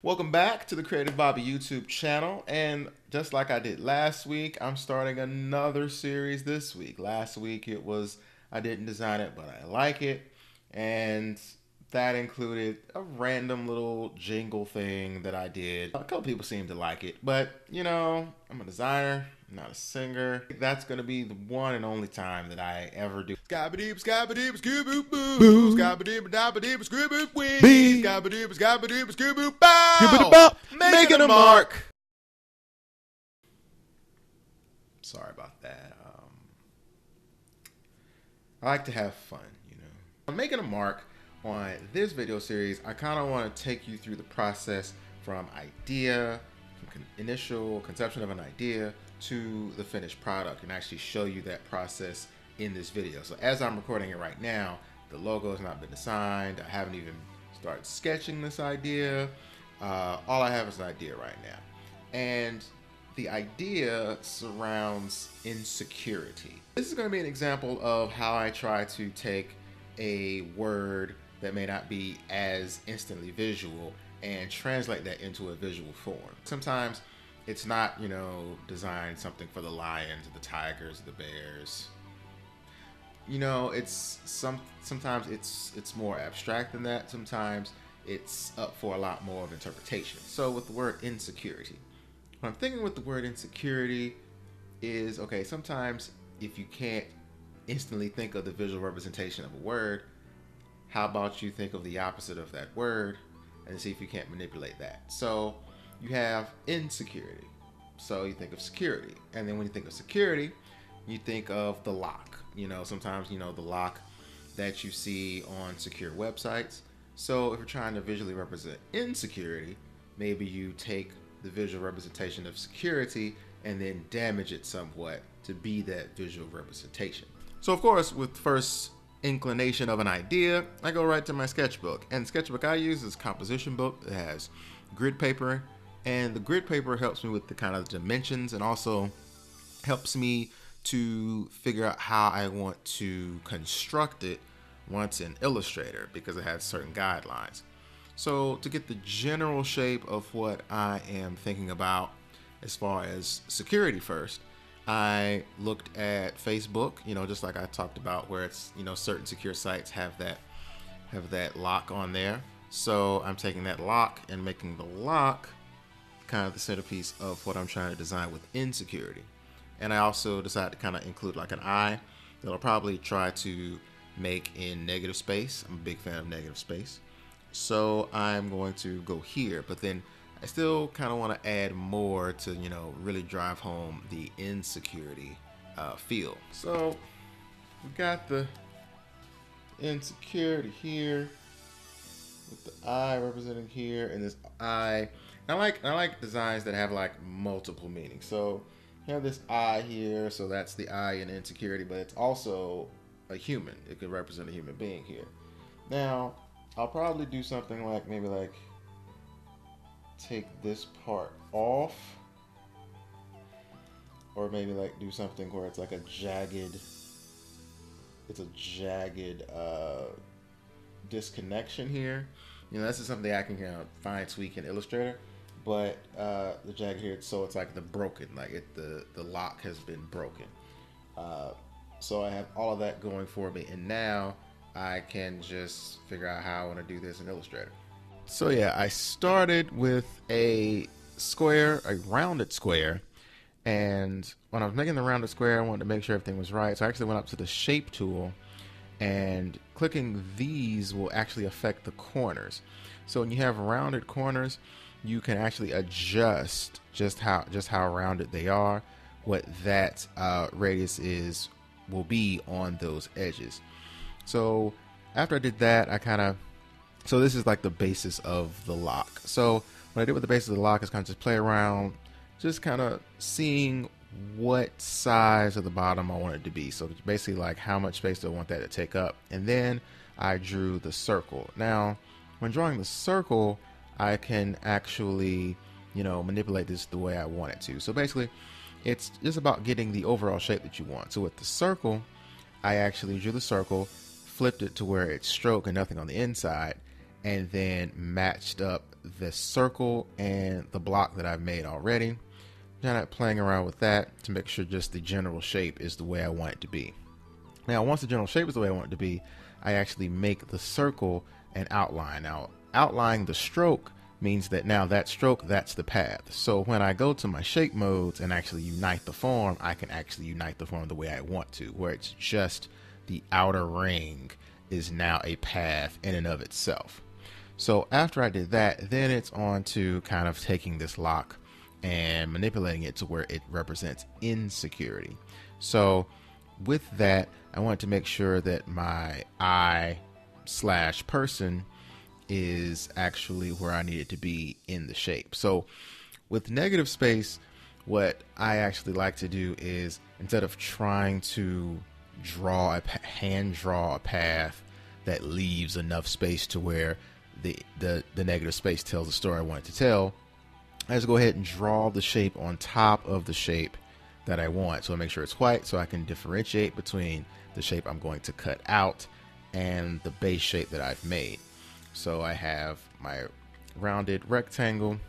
Welcome back to the Creative Bobbie YouTube channel, and just like I did last week, I'm starting another series this week. Last week it was I didn't design it, but I like it, and that included a random little jingle thing that I did. A couple people seemed to like it, but you know, I'm a designer, I'm not a singer. That's gonna be the one and only time that I ever do. Scabba-dee, scabba-dee, scoo-boo, boo. Scabba-dee, dabba-dee, scoo-boo, wee. Scabba-dee, scabba-dee, scoo-boo, bow. Making a mark. Sorry about that. I like to have fun, you know. I'm making a mark on this video series. I kind of want to take you through the process from idea, from initial conception of an idea to the finished product, and actually show you that process in this video. So as I'm recording it right now, the logo has not been designed. I haven't even started sketching this idea. All I have is an idea right now. And the idea surrounds insecurity. This is going to be an example of how I try to take a word that may not be as instantly visual and translate that into a visual form. Sometimes it's not, you know, design something for the lions, the tigers, the bears. You know, it's sometimes it's more abstract than that. Sometimes it's up for a lot more of interpretation. So with the word insecurity, what I'm thinking with the word insecurity is, okay, sometimes if you can't instantly think of the visual representation of a word, how about you think of the opposite of that word and see if you can't manipulate that. So you have insecurity. So you think of security. And then when you think of security, you think of the lock. You know, sometimes, you know, the lock that you see on secure websites. So if you're trying to visually represent insecurity, maybe you take the visual representation of security and then damage it somewhat to be that visual representation. So of course, with first inclination of an idea, I go right to my sketchbook. And the sketchbook I use is a composition book that has grid paper, and the grid paper helps me with the kind of dimensions and also helps me to figure out how I want to construct it once in Illustrator, because it has certain guidelines. So to get the general shape of what I am thinking about as far as security first, I looked at Facebook, you know, just like I talked about, where it's, you know, certain secure sites have that lock on there. So I'm taking that lock and making the lock kind of the centerpiece of what I'm trying to design with insecurity. And I also decided to kind of include like an eye that I'll probably try to make in negative space. I'm a big fan of negative space. So I'm going to go here, but then I still kind of want to add more to, you know, really drive home the insecurity feel. So we got the insecurity here with the eye representing here, and this eye. I like designs that have like multiple meanings. So you have this eye here, so that's the eye in insecurity, but it's also a human. It could represent a human being here. Now, I'll probably do something like maybe like take this part off, or maybe like do something where it's like a jagged, disconnection here. You know, this is something I can, you know, fine tweak in Illustrator, but the jagged here, so it's like the broken, like the lock has been broken. So I have all of that going for me, and now I can just figure out how I want to do this in Illustrator. So yeah, I started with a square, a rounded square, and when I was making the rounded square, I wanted to make sure everything was right. So I actually went up to the shape tool, and clicking these will actually affect the corners. So when you have rounded corners, you can actually adjust just how rounded they are, what that radius will be on those edges. So after I did that, so this is like the basis of the lock. So what I did with the basis of the lock is kind of just play around, just kind of seeing what size of the bottom I want it to be. So it's basically like how much space do I want that to take up. And then I drew the circle. Now, when drawing the circle, I can actually, you know, manipulate this the way I want it to. So basically, it's just about getting the overall shape that you want. So with the circle, I actually drew the circle, flipped it to where it's stroke and nothing on the inside, and then matched up the circle and the block that I've made already. Kind of playing around with that to make sure just the general shape is the way I want it to be. Now, once the general shape is the way I want it to be, I actually make the circle an outline. Now, outlining the stroke means that now that stroke, that's the path. So when I go to my shape modes and actually unite the form, I can actually unite the form the way I want to, where it's just the outer ring is now a path in and of itself. So after I did that, then it's on to kind of taking this lock and manipulating it to where it represents insecurity. So with that, I want to make sure that my I/person is actually where I need it to be in the shape. So with negative space, what I actually like to do is, instead of trying to hand draw a path that leaves enough space to where the negative space tells the story I want it to tell, I just go ahead and draw the shape on top of the shape that I want. So I make sure it's white so I can differentiate between the shape I'm going to cut out and the base shape that I've made. So I have my rounded rectangle,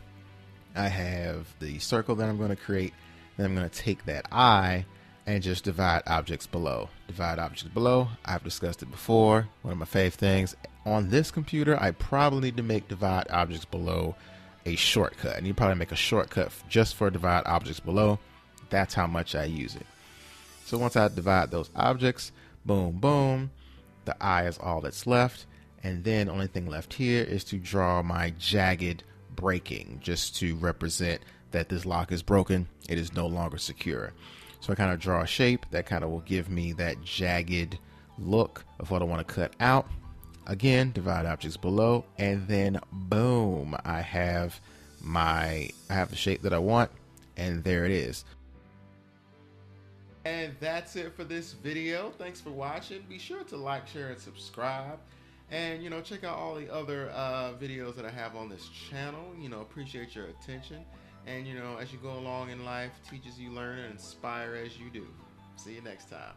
I have the circle that I'm going to create, then I'm going to take that eye and just divide objects below. Divide objects below, I've discussed it before, one of my fave things. On this computer, I probably need to make divide objects below a shortcut. And you probably make a shortcut just for divide objects below. That's how much I use it. So once I divide those objects, boom, boom, the eye is all that's left. And then the only thing left here is to draw my jagged breaking, just to represent that this lock is broken. It is no longer secure. So I kind of draw a shape that kind of will give me that jagged look of what I want to cut out. Again, divide objects below, and then boom, I have the shape that I want, and there it is. And that's it for this video. Thanks for watching. Be sure to like, share, and subscribe. And, check out all the other videos that I have on this channel. Appreciate your attention. And, as you go along in life, teach as you learn and inspire as you do. See you next time.